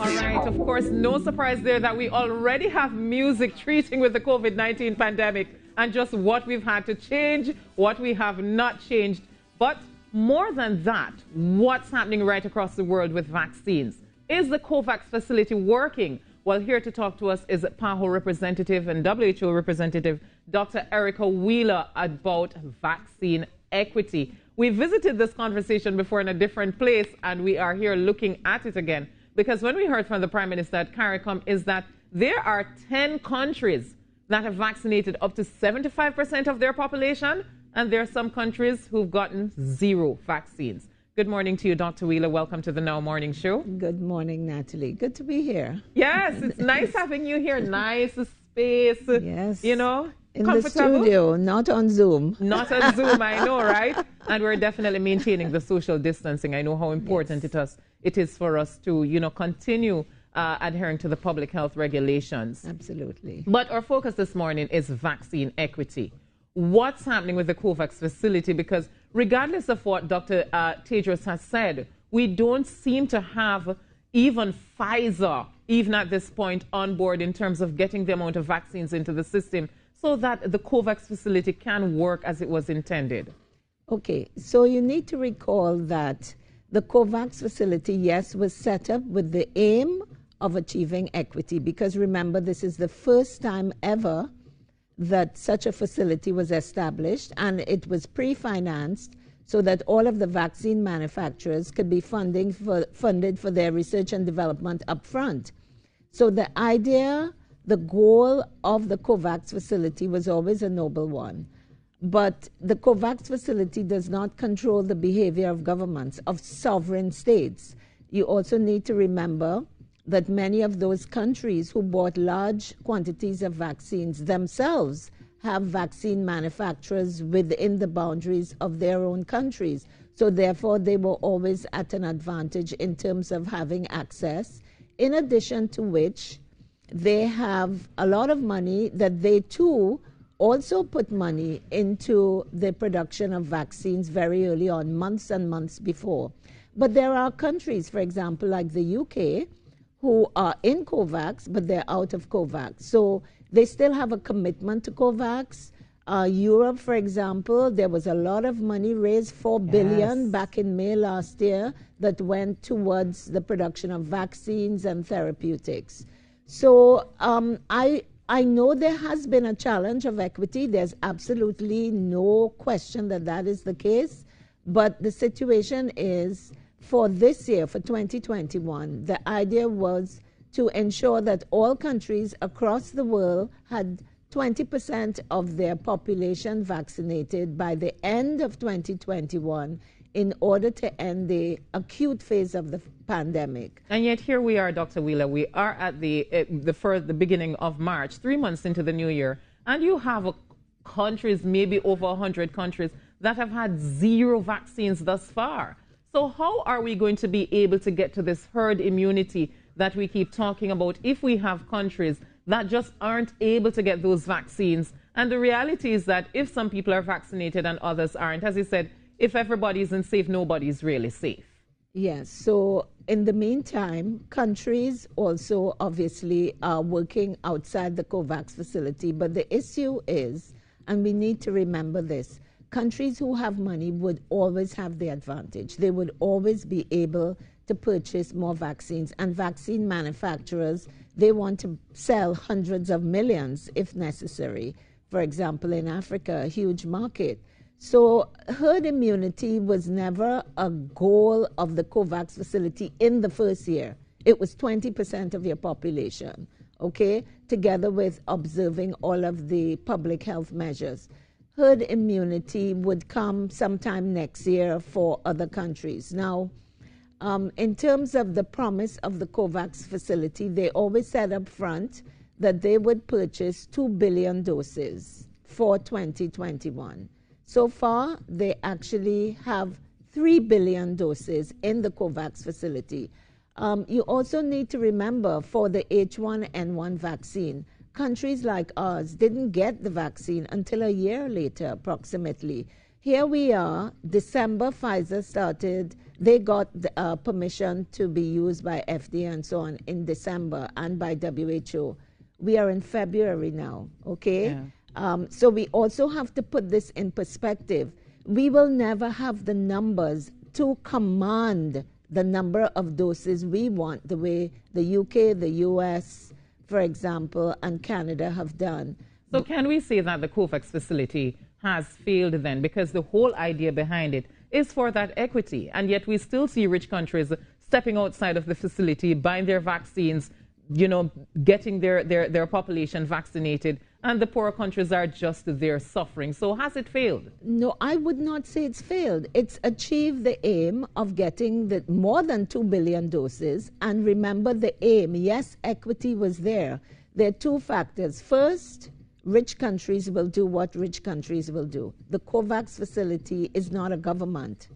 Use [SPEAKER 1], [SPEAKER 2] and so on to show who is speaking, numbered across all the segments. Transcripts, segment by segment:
[SPEAKER 1] All right, of course, no surprise there that we already have music treating with the COVID-19 pandemic and just what we've had to change, what we have not changed. But more than that, what's happening right across the world with vaccines? Is the COVAX facility working? Well, here to talk to us is PAHO representative and WHO representative, Dr. Erica Wheeler, about vaccine equity. We visited this conversation before in a different place, and we are here looking at it again. Because when we heard from the Prime Minister at CARICOM is that there are 10 countries that have vaccinated up to 75% of their population, and there are some countries who've gotten 0 vaccines. Good morning to you, Dr. Wheeler. Welcome to the Now Morning Show.
[SPEAKER 2] Good morning, Natalie. Good to be here.
[SPEAKER 1] Yes, it's nice having you here. Nice space.
[SPEAKER 2] Yes.
[SPEAKER 1] You know,
[SPEAKER 2] in
[SPEAKER 1] comfortable.
[SPEAKER 2] the studio, not on Zoom.
[SPEAKER 1] Not on Zoom, I know, right? And we're definitely maintaining the social distancing. I know how important it is for us to, you know, continue adhering to the public health regulations.
[SPEAKER 2] Absolutely.
[SPEAKER 1] But our focus this morning is vaccine equity. What's happening with the COVAX facility? Because regardless of what Dr. Tedros has said, we don't seem to have even Pfizer, even at this point, on board in terms of getting the amount of vaccines into the system so that the COVAX facility can work as it was intended.
[SPEAKER 2] Okay, so you need to recall that the COVAX facility, yes, was set up with the aim of achieving equity, because remember, this is the first time ever that such a facility was established, and it was pre-financed so that all of the vaccine manufacturers could be funded for their research and development up front. So the idea, the goal of the COVAX facility was always a noble one. But the COVAX facility does not control the behavior of governments, of sovereign states. You also need to remember that many of those countries who bought large quantities of vaccines themselves have vaccine manufacturers within the boundaries of their own countries. So therefore, they were always at an advantage in terms of having access, in addition to which they have a lot of money that they too also put money into the production of vaccines very early on, months and months before. But there are countries, for example, like the UK, who are in COVAX, but they're out of COVAX. So they still have a commitment to COVAX. Europe, for example, there was a lot of money raised, $4 billion back in May last year, that went towards the production of vaccines and therapeutics. So I know there has been a challenge of equity. There's absolutely no question that that is the case. But the situation is, for this year, for 2021, the idea was to ensure that all countries across the world had 20% of their population vaccinated by the end of 2021 in order to end the acute phase of the pandemic.
[SPEAKER 1] And yet here we are, Dr. Wheeler. We are at the beginning of March, 3 months into the new year, and you have countries, maybe over 100 countries, that have had 0 vaccines thus far. So how are we going to be able to get to this herd immunity that we keep talking about if we have countries that just aren't able to get those vaccines? And the reality is that if some people are vaccinated and others aren't, as you said, if everybody isn't safe, nobody's really safe.
[SPEAKER 2] Yes, so in the meantime, countries also obviously are working outside the COVAX facility. But the issue is, and we need to remember this, countries who have money would always have the advantage. They would always be able to purchase more vaccines. And vaccine manufacturers, they want to sell hundreds of millions if necessary. For example, in Africa, a huge market. So herd immunity was never a goal of the COVAX facility in the first year. It was 20% of your population, okay, together with observing all of the public health measures. Herd immunity would come sometime next year for other countries. Now, in terms of the promise of the COVAX facility, they always said up front that they would purchase 2 billion doses for 2021. So far, they actually have 3 billion doses in the COVAX facility. You also need to remember, for the H1N1 vaccine, countries like ours didn't get the vaccine until a year later, approximately. Here we are, December, Pfizer started they got permission to be used by FDA and so on in December and by WHO. We are in February now, okay? Yeah. So we also have to put this in perspective. We will never have the numbers to command the number of doses we want, the way the UK, the US, for example, and Canada have done.
[SPEAKER 1] So can we say that the COVAX facility has failed then? Because the whole idea behind it is for that equity, and yet we still see rich countries stepping outside of the facility, buying their vaccines, you know, getting their population vaccinated, and the poorer countries are just there suffering. So has it failed?
[SPEAKER 2] No, I would not say it's failed. It's achieved the aim of getting the more than 2 billion doses. And remember the aim, yes, equity was there. There are two factors. First, rich countries will do what rich countries will do. The COVAX facility is not a government.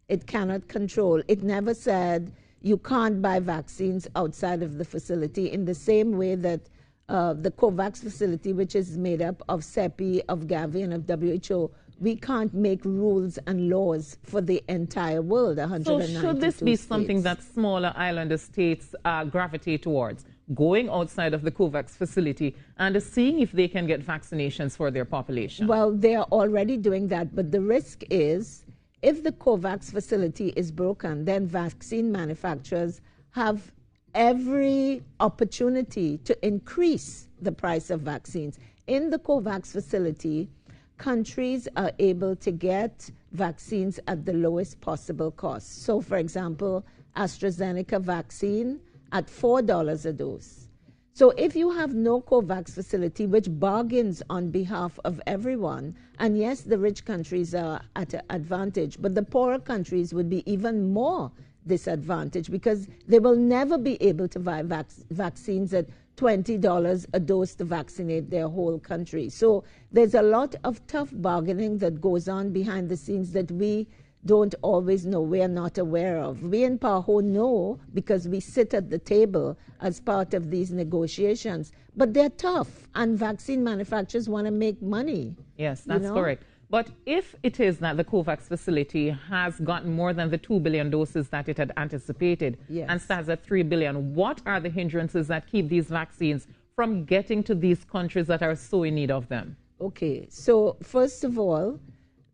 [SPEAKER 2] It cannot control. It never said you can't buy vaccines outside of the facility, in the same way that the COVAX facility, which is made up of CEPI, of Gavi, and of WHO, we can't make rules and laws for the entire world, 192
[SPEAKER 1] So should this be
[SPEAKER 2] states.
[SPEAKER 1] something that smaller island states gravitate towards, going outside of the COVAX facility and seeing if they can get vaccinations for their population?
[SPEAKER 2] Well, they are already doing that, but the risk is if the COVAX facility is broken, then vaccine manufacturers have every opportunity to increase the price of vaccines. In the COVAX facility, countries are able to get vaccines at the lowest possible cost. So, for example, AstraZeneca vaccine at $4 a dose. So if you have no COVAX facility, which bargains on behalf of everyone, and yes, the rich countries are at an advantage, but the poorer countries would be even more disadvantaged because they will never be able to buy vaccines at $20 a dose to vaccinate their whole country. So there's a lot of tough bargaining that goes on behind the scenes that we don't always know, we're not aware of. We in PAHO know because we sit at the table as part of these negotiations, but they're tough, and vaccine manufacturers want to make money.
[SPEAKER 1] Yes, that's correct. But if it is that the COVAX facility has gotten more than the 2 billion doses that it had anticipated, yes, and stands at 3 billion, what are the hindrances that keep these vaccines from getting to these countries that are so in need of them?
[SPEAKER 2] Okay, so first of all,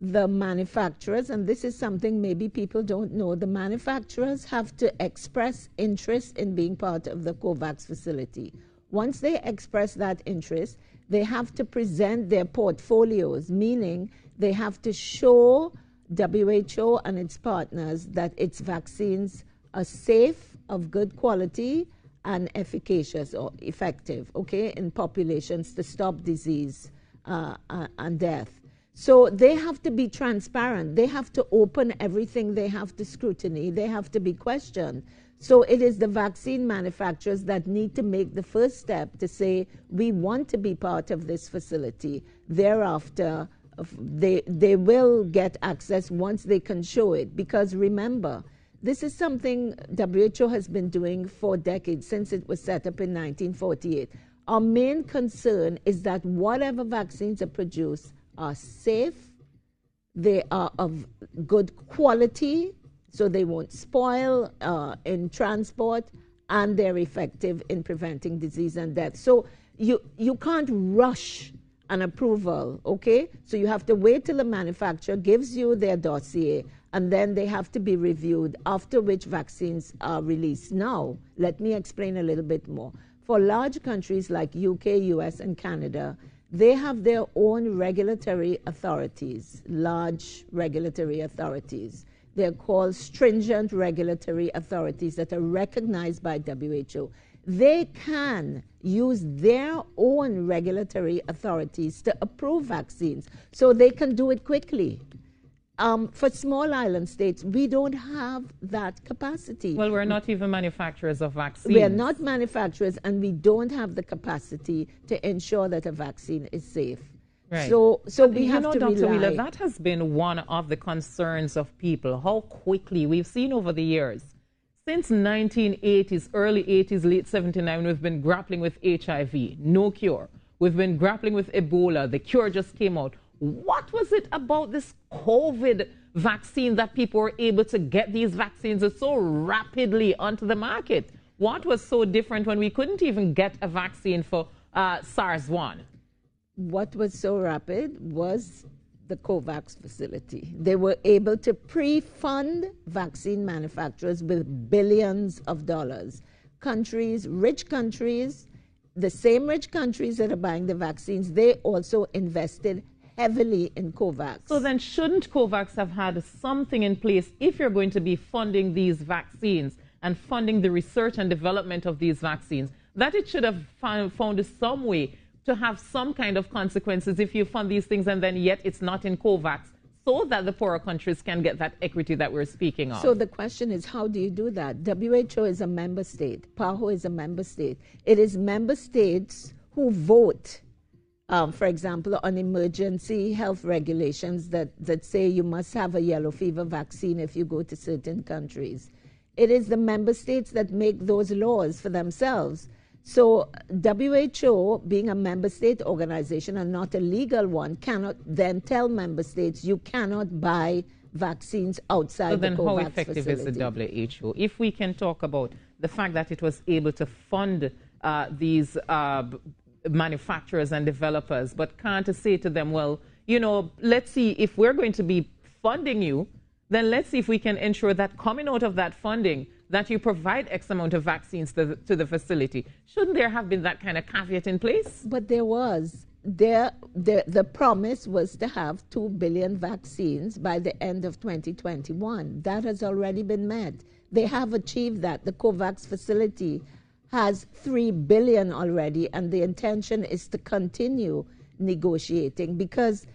[SPEAKER 2] the manufacturers, and this is something maybe people don't know, the manufacturers have to express interest in being part of the COVAX facility. Once they express that interest, they have to present their portfolios, meaning they have to show WHO and its partners that its vaccines are safe, of good quality, and efficacious or effective, okay, in populations to stop disease and death. So they have to be transparent. They have to open everything. They have to scrutiny. They have to be questioned. So it is the vaccine manufacturers that need to make the first step to say, we want to be part of this facility. Thereafter, they will get access once they can show it. Because remember, this is something WHO has been doing for decades, since it was set up in 1948. Our main concern is that whatever vaccines are produced are safe, they are of good quality, so they won't spoil in transport, and they're effective in preventing disease and death. So you can't rush an approval, okay? So you have to wait till the manufacturer gives you their dossier, and then they have to be reviewed, after which vaccines are released. Now, let me explain a little bit more. For large countries like UK, US, and Canada, they have their own regulatory authorities, large regulatory authorities. They're called stringent regulatory authorities that are recognized by WHO. They can use their own regulatory authorities to approve vaccines, so they can do it quickly. For small island states, we don't have that capacity.
[SPEAKER 1] Well, we're not even manufacturers of vaccines.
[SPEAKER 2] We're not manufacturers, and we don't have the capacity to ensure that a vaccine is safe.
[SPEAKER 1] Right.
[SPEAKER 2] So we have to
[SPEAKER 1] Dr.
[SPEAKER 2] rely.
[SPEAKER 1] Wheeler, that has been one of the concerns of people, how quickly we've seen over the years. Since 1980s, early 80s, late 79, we've been grappling with HIV, no cure. We've been grappling with Ebola, the cure just came out. What was it about this COVID vaccine that people were able to get these vaccines so rapidly onto the market? What was so different when we couldn't even get a vaccine for SARS-1?
[SPEAKER 2] What was so rapid was the COVAX facility. They were able to pre-fund vaccine manufacturers with billions of dollars. Countries, rich countries, the same rich countries that are buying the vaccines, they also invested heavily in COVAX.
[SPEAKER 1] So then shouldn't COVAX have had something in place if you're going to be funding these vaccines and funding the research and development of these vaccines, that it should have found some way to have some kind of consequences if you fund these things and then yet it's not in COVAX, so that the poorer countries can get that equity that we're speaking of?
[SPEAKER 2] So the question is, how do you do that? WHO is a member state. PAHO is a member state. It is member states who vote, for example, on emergency health regulations that say you must have a yellow fever vaccine if you go to certain countries. It is the member states that make those laws for themselves. So WHO, being a member state organization and not a legal one, cannot then tell member states you cannot buy vaccines outside the COVAX facility. So then how effective is
[SPEAKER 1] the WHO? If we can talk about the fact that it was able to fund these manufacturers and developers, but can't say to them, well, you know, let's see, if we're going to be funding you, then let's see if we can ensure that coming out of that funding, that you provide X amount of vaccines to the facility. Shouldn't there have been that kind of caveat in place?
[SPEAKER 2] But there was. The promise was to have 2 billion vaccines by the end of 2021. That has already been met. They have achieved that. The COVAX facility has 3 billion already, and the intention is to continue negotiating, because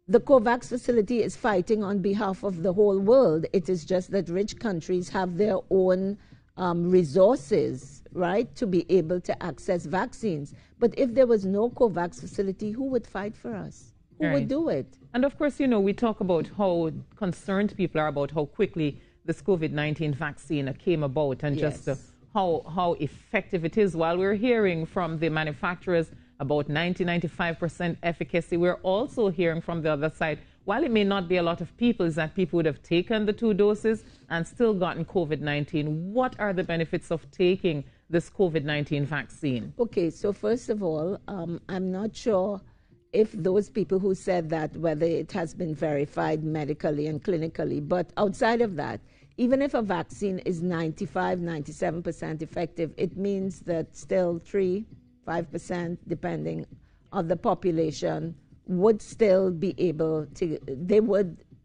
[SPEAKER 2] the COVAX facility is fighting on behalf of the whole world. It is just that rich countries have their own resources, right, to be able to access vaccines. But if there was no COVAX facility, who would fight for us? Who would do it?
[SPEAKER 1] And of course, you know, we talk about how concerned people are about how quickly this COVID-19 vaccine came about, and just how effective it is. While we're hearing from the manufacturers about 90-95% efficacy, we're also hearing from the other side, while it may not be a lot of people, is that people would have taken the 2 doses and still gotten COVID-19. What are the benefits of taking this COVID-19 vaccine?
[SPEAKER 2] Okay, so first of all, I'm not sure if those people who said that, whether it has been verified medically and clinically, but outside of that, even if a vaccine is 95-97% effective, it means that still 3-5%, depending on the population, would still be able to,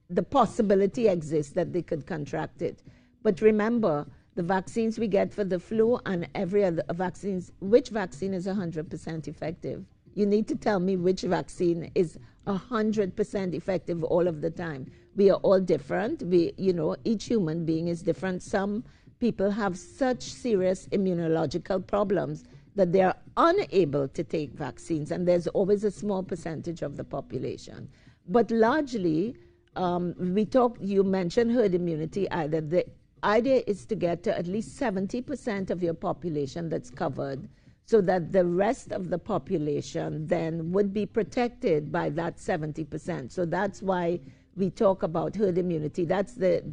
[SPEAKER 2] the possibility exists that they could contract it. But remember, the vaccines we get for the flu and every other vaccines, which vaccine is 100% effective? You need to tell me which vaccine is 100% effective all of the time. We are all different. Each human being is different. Some people have such serious immunological problems that they are unable to take vaccines, and there's always a small percentage of the population. But largely, you mentioned herd immunity. The idea is to get to at least 70% of your population that's covered, so that the rest of the population then would be protected by that 70%. So that's why we talk about herd immunity. That's the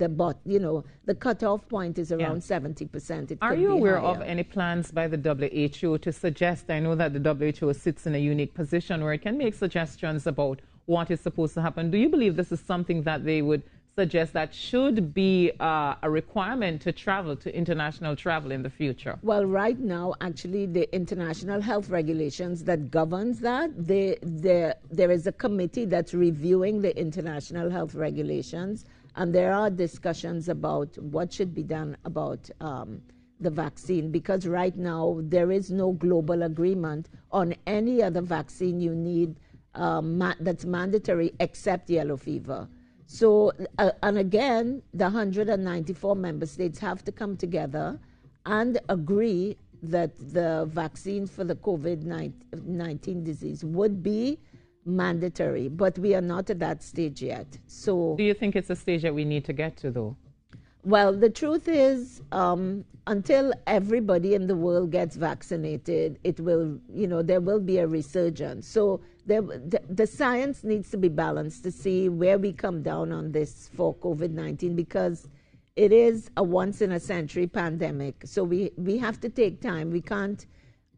[SPEAKER 2] cutoff point is around 70%.
[SPEAKER 1] Are you aware of any plans by the WHO to suggest, I know that the WHO sits in a unique position where it can make suggestions about what is supposed to happen. Do you believe this is something that they would suggest that should be a requirement to travel, to international travel in the future?
[SPEAKER 2] Well, right now, actually, the international health regulations that governs that, there is a committee that's reviewing the international health regulations, and there are discussions about what should be done about the vaccine, because right now there is no global agreement on any other vaccine you need that's mandatory except yellow fever. So, and again, the 194 member states have to come together and agree that the vaccine for the COVID-19 disease would be mandatory, but we are not at that stage yet. So,
[SPEAKER 1] do you think it's a stage that we need to get to, though?
[SPEAKER 2] Well, the truth is, until everybody in the world gets vaccinated, it will, there will be a resurgence. So the science needs to be balanced to see where we come down on this for COVID-19, because it is a once-in-a-century pandemic. So we have to take time. We can't,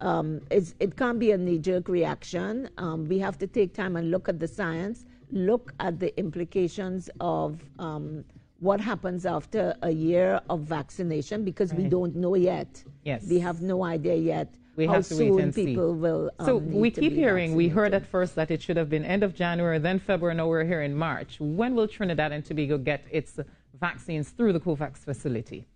[SPEAKER 2] it can't be a knee-jerk reaction. We have to take time and look at the science, look at the implications of what happens after a year of vaccination, because we don't know yet.
[SPEAKER 1] Yes.
[SPEAKER 2] We have no idea yet
[SPEAKER 1] we
[SPEAKER 2] how
[SPEAKER 1] have to
[SPEAKER 2] soon
[SPEAKER 1] wait and
[SPEAKER 2] people
[SPEAKER 1] see.
[SPEAKER 2] will
[SPEAKER 1] So we keep hearing,
[SPEAKER 2] vaccinated.
[SPEAKER 1] we heard at first that it should have been end of January, then February, now we're here in March. When will Trinidad and Tobago get its vaccines through the COVAX facility?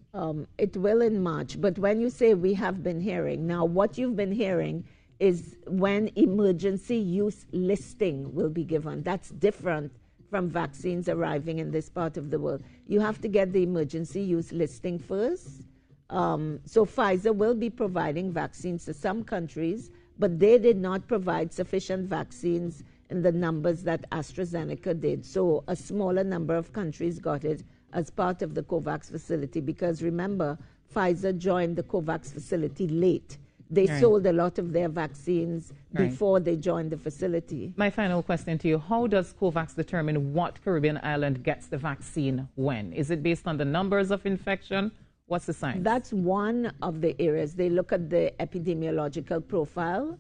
[SPEAKER 2] It will in March. But when you say we have been hearing, now what you've been hearing is when emergency use listing will be given. That's different from vaccines arriving in this part of the world. You have to get the emergency use listing first. So Pfizer will be providing vaccines to some countries, but they did not provide sufficient vaccines in the numbers that AstraZeneca did. So a smaller number of countries got it as part of the COVAX facility, because remember, Pfizer joined the COVAX facility late. They sold a lot of their vaccines before they joined the facility.
[SPEAKER 1] My final question to you, how does COVAX determine what Caribbean island gets the vaccine when? Is it based on the numbers of infection? What's the science?
[SPEAKER 2] That's one of the areas. They look at the epidemiological profile.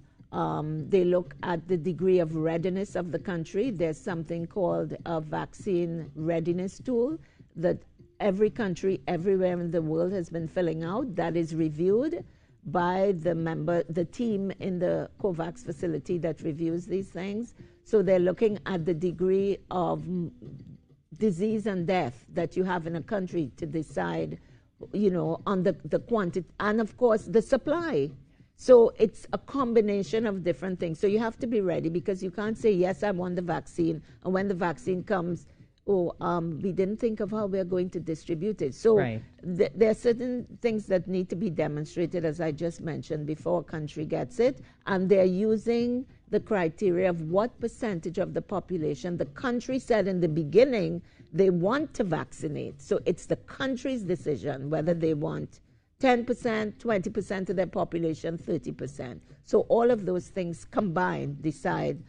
[SPEAKER 2] They look at the degree of readiness of the country. There's something called a vaccine readiness tool that every country everywhere in the world has been filling out. That is reviewed by the team in the COVAX facility that reviews these things. So they're looking at the degree of disease and death that you have in a country to decide, on the quantity, and of course the supply. So it's a combination of different things. So you have to be ready, because you can't say, yes, I want the vaccine, and when the vaccine comes, we didn't think of how we're going to distribute it. So there are certain things that need to be demonstrated, as I just mentioned, before a country gets it. And they're using the criteria of what percentage of the population. The country said in the beginning they want to vaccinate. So it's the country's decision whether they want 10%, 20% of their population, 30%. So all of those things combined decide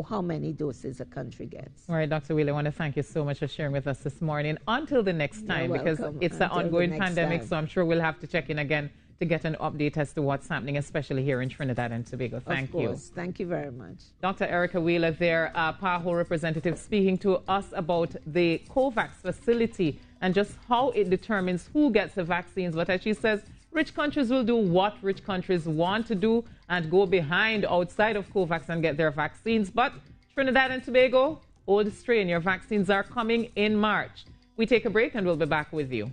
[SPEAKER 2] how many doses a country gets.
[SPEAKER 1] All right, Dr. Wheeler, I want to thank you so much for sharing with us this morning. Until the next time, because it's an ongoing pandemic, so I'm sure we'll have to check in again to get an update as to what's happening, especially here in Trinidad and Tobago. Thank you.
[SPEAKER 2] Of course. Thank you very much.
[SPEAKER 1] Dr. Erica Wheeler there, PAHO representative, speaking to us about the COVAX facility and just how it determines who gets the vaccines. But as she says, rich countries will do what rich countries want to do and go behind outside of COVAX and get their vaccines. But Trinidad and Tobago, old strain, your vaccines are coming in March. We take a break and we'll be back with you.